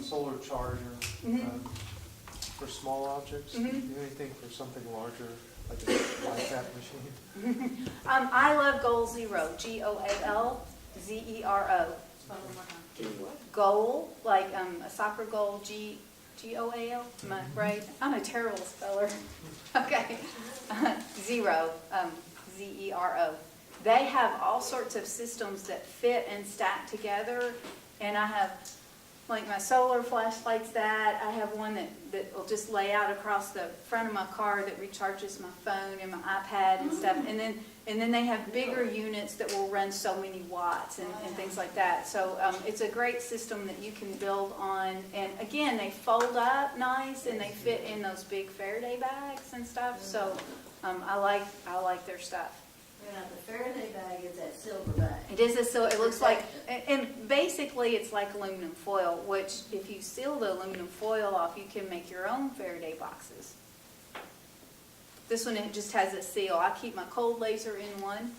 solar charger for small objects. Do you have anything for something larger, like a bypass machine? I love Goal Zero, Goal Zero. Goal, like a soccer goal, Goal. Am I right? I'm a terrible speller. Okay. Zero, Zero. They have all sorts of systems that fit and stack together, and I have like my solar flashlights that. I have one that will just lay out across the front of my car that recharges my phone and my iPad and stuff. And then they have bigger units that will run so many watts and things like that. So it's a great system that you can build on. And again, they fold up nice and they fit in those big Faraday bags and stuff. So I like their stuff. Yeah, the Faraday bag is that silver bag. It is it looks like, and basically it's like aluminum foil, which if you seal the aluminum foil off, you can make your own Faraday boxes. This one, it just has a seal. I keep my cold laser in one,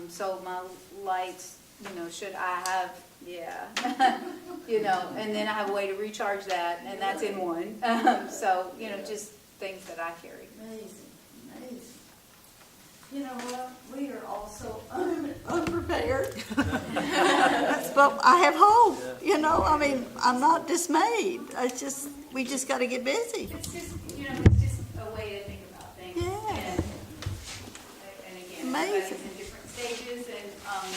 so my lights, should I have, and then I have a way to recharge that, and that's in one. So, just things that I carry. Amazing. You know what? We are all so unprepared. But I have hope. I'm not dismayed. We just got to get busy. It's just, it's just a way to think about things. Yeah. And again, Amazing. everybody's in different stages,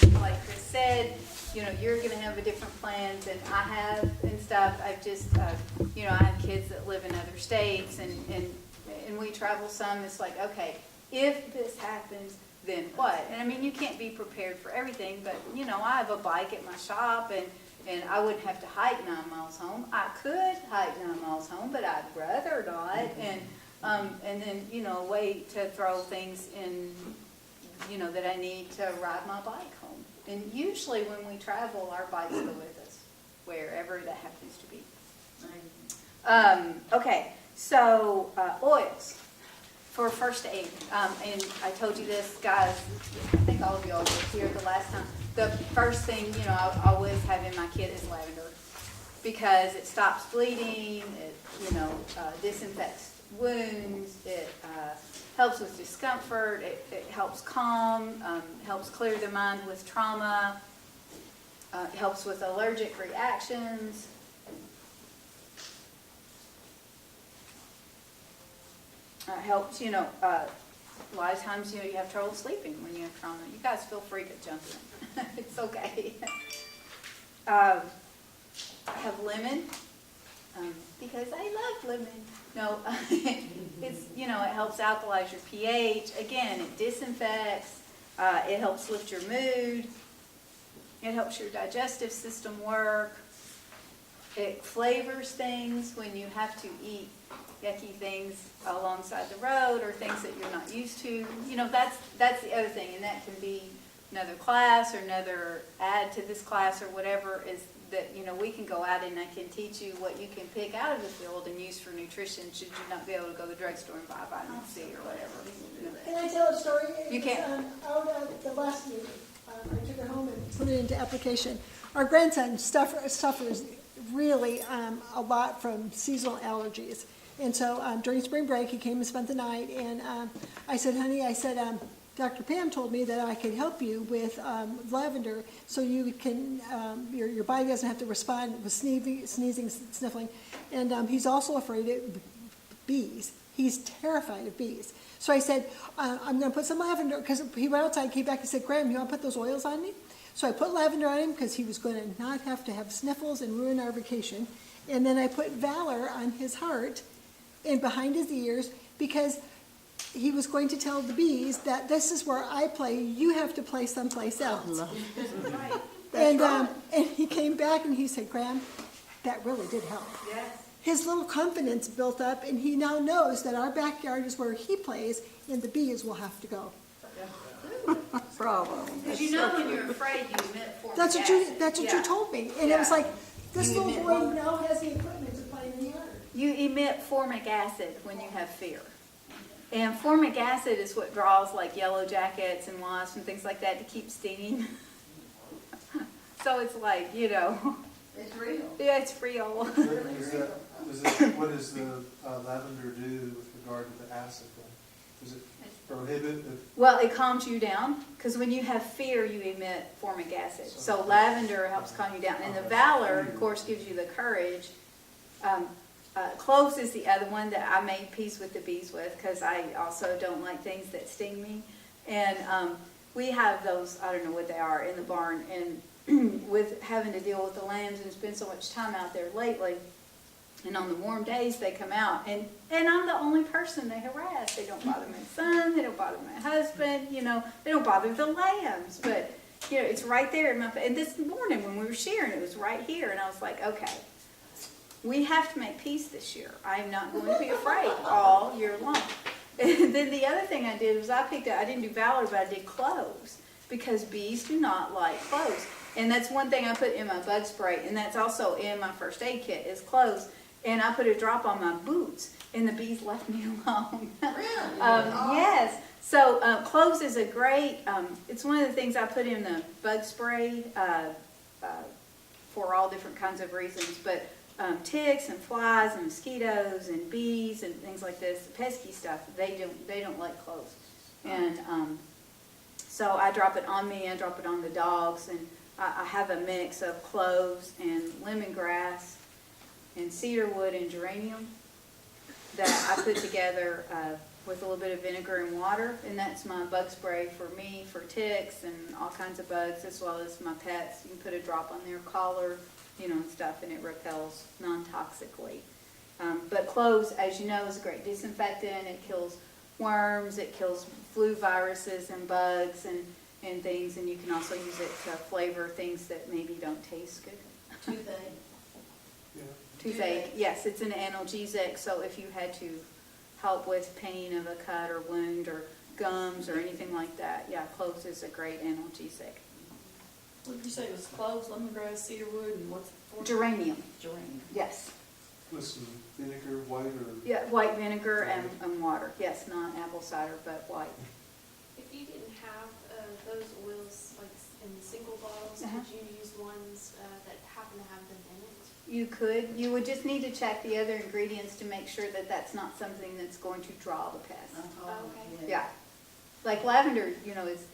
and like Chris said, you're going to have a different plans than I have and stuff. I've just, I have kids that live in other states, and we travel some. It's like, okay, if this happens, then what? And I mean, you can't be prepared for everything, but I have a bike at my shop, and I wouldn't have to hike 9 miles home. I could hike 9 miles home, but I'd rather not. And then a way to throw things in, that I need to ride my bike home. And usually when we travel, our bikes go with us, wherever that happens to be. Okay, so oils for first aid. And I told you this, guys, I think all of y'all were here the last time. The first thing, I always have in my kit is lavender, because it stops bleeding, it, disinfects wounds, it helps with discomfort, it helps calm, helps clear the mind with trauma, helps with allergic reactions. Helps, a lot of times, you have trouble sleeping when you have trauma. You guys feel free to jump in. It's okay. I have lemon, because I love lemon. No, it's, it helps alkalize your pH. Again, it disinfects. It helps lift your mood. It helps your digestive system work. It flavors things when you have to eat yucky things alongside the road or things that you're not used to. That's the other thing, and that can be another class or another add to this class or whatever, is that, we can go out and I can teach you what you can pick out of the field and use for nutrition should you not be able to go to the drugstore and buy vitamin C or whatever. Can I tell a story? You can. Out of the last meeting, I took it home and put it into application. Our grandson suffers really a lot from seasonal allergies. And so during spring break, he came and spent the night, and I said, honey, Dr. Pam told me that I could help you with lavender so you can, your body doesn't have to respond with sneezing, sniffling. And he's also afraid of bees. He's terrified of bees. So I said, I'm going to put some lavender, because he went outside, came back and said, Graham, you want to put those oils on me? So I put lavender on him because he was going to not have to have sniffles and ruin our vacation. And then I put Valor on his heart and behind his ears, because he was going to tell the bees that this is where I play, you have to play someplace else. And he came back and he said, Graham, that really did help. Yes. His little confidence built up, and he now knows that our backyard is where he plays, and the bees will have to go. Bravo. Because when you're afraid, you emit formic That's what acid. you told me. And it was like, this little boy now has the equipment to play in the yard. You emit formic acid when you have fear. And formic acid is what draws like yellow jackets and wasps and things like that to keep stinging. So it's like, It's real. Yeah, it's real. What does the lavender do with regard to the acid then? Does it prohibit it? Well, it calms you down, because when you have fear, you emit formic acid. So lavender helps calm you down. And the valor, of course, gives you the courage. Cloves is the other one that I made peace with the bees with, because I also don't like things that sting me. And we have those, I don't know what they are, in the barn. And with having to deal with the lambs and spend so much time out there lately, and on the warm days they come out, and I'm the only person they harass. They don't bother my son, they don't bother my husband, they don't bother the lambs, but it's right there in my face. And this morning when we were shearing, it was right here, and I was like, okay, we have to make peace this year. I'm not going to be afraid all year long. And then the other thing I did was I didn't do valor, but I did cloves, because bees do not like cloves. And that's one thing I put in my bug spray, and that's also in my first aid kit, is cloves. And I put a drop on my boots, and the bees left me alone. Really? Yes. So cloves is a great, it's one of the things I put in the bug spray for all different kinds of reasons. But ticks and flies and mosquitoes and bees and things like this, pesky stuff, they don't like cloves. And so I drop it on me, I drop it on the dogs, and I have a mix of cloves and lemongrass and cedarwood and geranium that I put together with a little bit of vinegar and water, and that's my bug spray for me, for ticks and all kinds of bugs, as well as my pets. You can put a drop on their collar, and stuff, and it repels non-toxically. But cloves, as you know, is a great disinfectant. It kills worms, it kills flu viruses and bugs and things, and you can also use it to flavor things that maybe don't taste good. Toothache. Yeah. Toothache, yes, it's an analgesic, so if you had to help with pain of a cut or wound or gums or anything like that, yeah, cloves is a great analgesic. What did you say, it was cloves, lemongrass, cedarwood, and what's the fourth? Geranium, Geranium. yes. With some vinegar, white or? Yeah, white vinegar and water, yes, not apple cider, but white. If you didn't have those oils like in single bottles, Uh-huh. could you use ones that happen to have them in it? You could, you would just need to check the other ingredients to make sure that that's not something that's going to draw the pest. Okay. Yeah. Like lavender,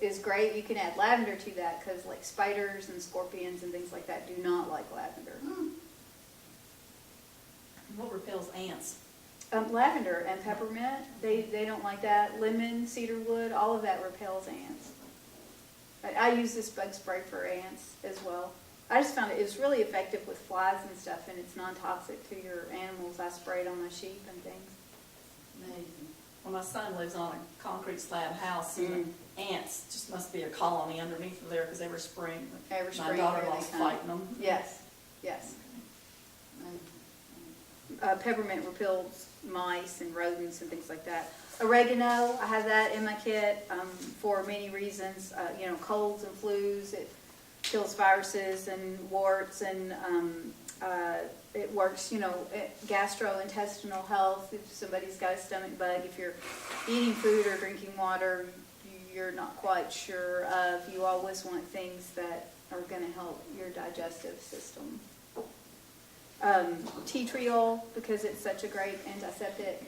is great. You can add lavender to that because like spiders and scorpions and things like that do not like lavender. What repels ants? Lavender and peppermint, they don't like that. Lemon, cedarwood, all of that repels ants. I use this bug spray for ants as well. I just found it was really effective with flies and stuff, and it's non-toxic to your animals. I spray it on my sheep and things. Amazing. Well, my son lives on a concrete slab house, and the ants just must be a colony underneath there, because every spring, Every my spring, daughter-in-law's they come. fighting them. Yes, yes. Peppermint repels mice and rodents and things like that. Oregano, I have that in my kit for many reasons. Colds and flus, it kills viruses and warts, and it works, gastrointestinal health. If somebody's got a stomach bug, if you're eating food or drinking water you're not quite sure of, you always want things that are going to help your digestive system. Tea tree oil, because it's such a great antiseptic.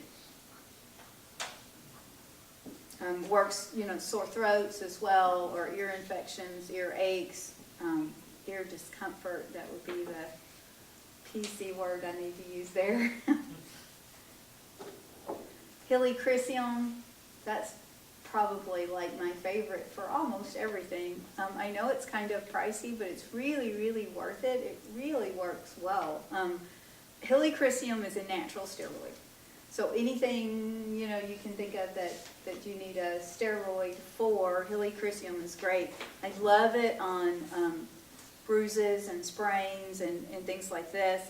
Works, sore throats as well, or ear infections, ear aches, ear discomfort. That would be the PC word I need to use there. Helichrysum, that's probably like my favorite for almost everything. I know it's kind of pricey, but it's really, really worth it. It really works well. Helichrysum is a natural steroid. So anything, you can think of that you need a steroid for, helichrysum is great. I love it on bruises and sprains and things like this.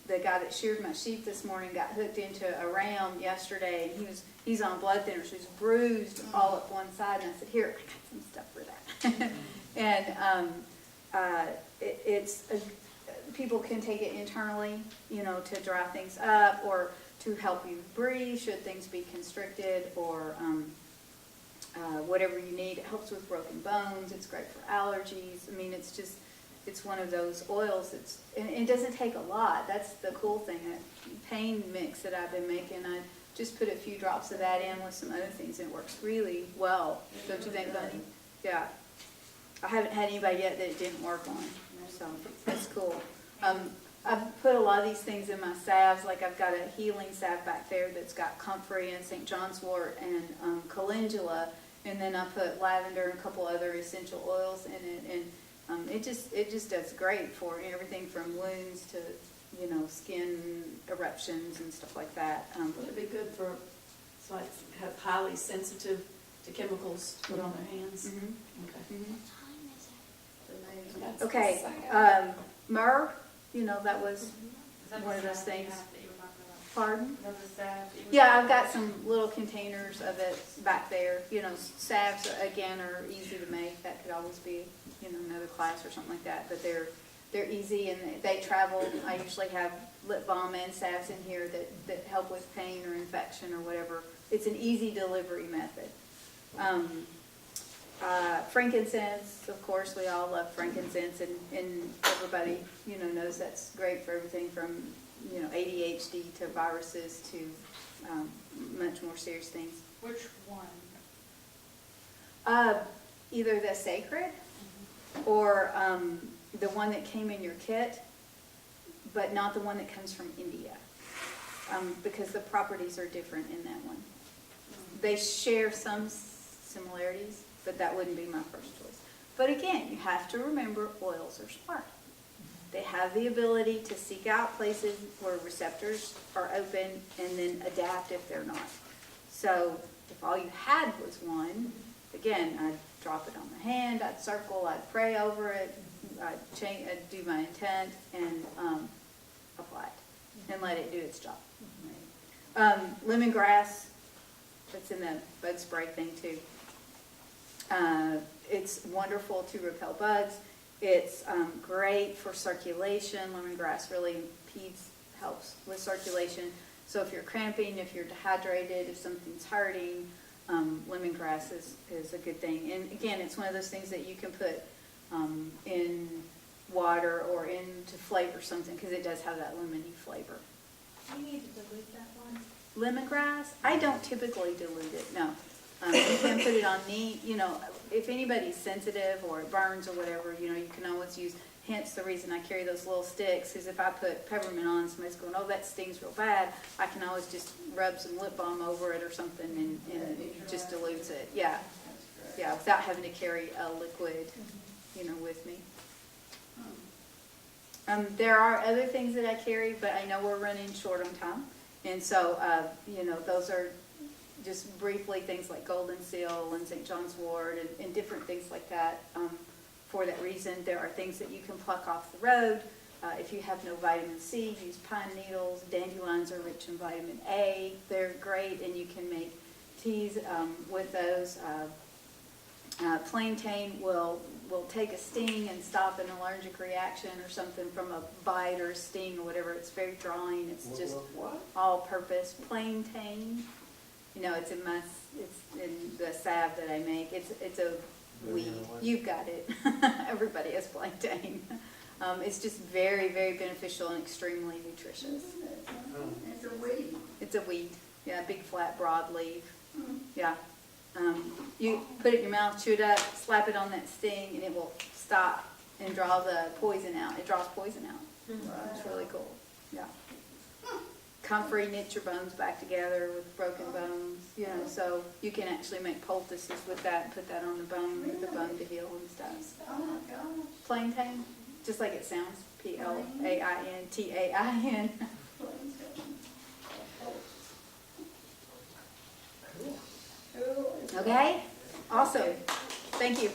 The guy that sheared my sheep this morning got hooked into a ram yesterday, and he's on blood thinners. He's bruised all up one side, and I said, here, I got some stuff for that. And people can take it internally, to dry things up, or to help you breathe should things be constricted, or whatever you need. It helps with broken bones. It's great for allergies. I mean, it's it's one of those oils that's, and it doesn't take a lot. That's the cool thing. That pain mix that I've been making, I just put a few drops of that in with some other things, and it works really well. Don't you think, Bunny? Yeah. I haven't had anybody yet that it didn't work on, so that's cool. I've put a lot of these things in my salves, like I've got a healing salve back there that's got comfrey and St. John's wort and calendula, and then I put lavender and a couple other essential oils in it, and it just does great for everything from wounds to, you know, skin eruptions and stuff like that. Would it be good for, so I have highly sensitive to chemicals to put on their hands? Mhm. Okay. Mhm. That's- Okay, myrrh, you know, that was Is that one of the those salve that you things. have that you were talking about? Pardon? Is that the salve that you were Yeah, talking I've got about? some little containers of it back there. You know, salves, again, are easy to make. That could always be, you know, another class or something like that. But they're easy and they travel. I usually have lip balm and salves in here that help with pain or infection or whatever. It's an easy delivery method. Frankincense, of course, we all love frankincense, and everybody, you know, knows that's great for everything from, you know, ADHD to viruses to much more serious things. Which one? Either the sacred or the one that came in your kit, but not the one that comes from India, because the properties are different in that one. They share some similarities, but that wouldn't be my first choice. But again, you have to remember oils are smart. They have the ability to seek out places where receptors are open and then adapt if they're not. So if all you had was one, again, I'd drop it on the hand, I'd circle, I'd pray over it, I'd do my intent and apply it and let it do its job. Lemongrass, that's in the bud spray thing too. It's wonderful to repel bugs. It's great for circulation. Lemongrass really helps with circulation. So if you're cramping, if you're dehydrated, if something's hurting, lemongrass is a good thing. And again, it's one of those things that you can put in water or into flavor something, because it does have that lemony flavor. You need to dilute that one. Lemongrass, I don't typically dilute it, no. You can put it on neat, you know, if anybody's sensitive or it burns or whatever, you know, you can always use, hence the reason I carry those little sticks, is if I put peppermint on, somebody's going, oh, that stings real bad, I can always just rub some lip balm over it or something and it just dilutes it, yeah. Yeah, without having to carry a liquid, you know, with me. There are other things that I carry, but I know we're running short on time. And so, you know, those are just briefly things like Golden Seal and St. John's wort and different things like that. For that reason, there are things that you can pluck off the road. If you have no vitamin C, use pine needles. Dandelions are rich in vitamin A. They're great, and you can make teas with those. Plantain will take a sting and stop an allergic reaction or something from a bite or a sting or whatever. It's very drawing. It's just all-purpose. Plantain. You know, it's in the salve that I make. It's a weed. You've got it. Everybody has plantain. It's just very, very beneficial and extremely nutritious. It's a weed. It's a weed. Yeah, big flat broad leaf. Yeah. You put it in your mouth, chew it up, slap it on that sting, and it will stop and draw the poison out. It draws poison out. It's really cool. Yeah. Comfrey knits your bones back together with broken bones. You know, so you can actually make poultices with that and put that on the bone, make the bone to heal and stuff. Oh my gosh. Plantain, just like it sounds. Plaintain. Okay, awesome. Thank you.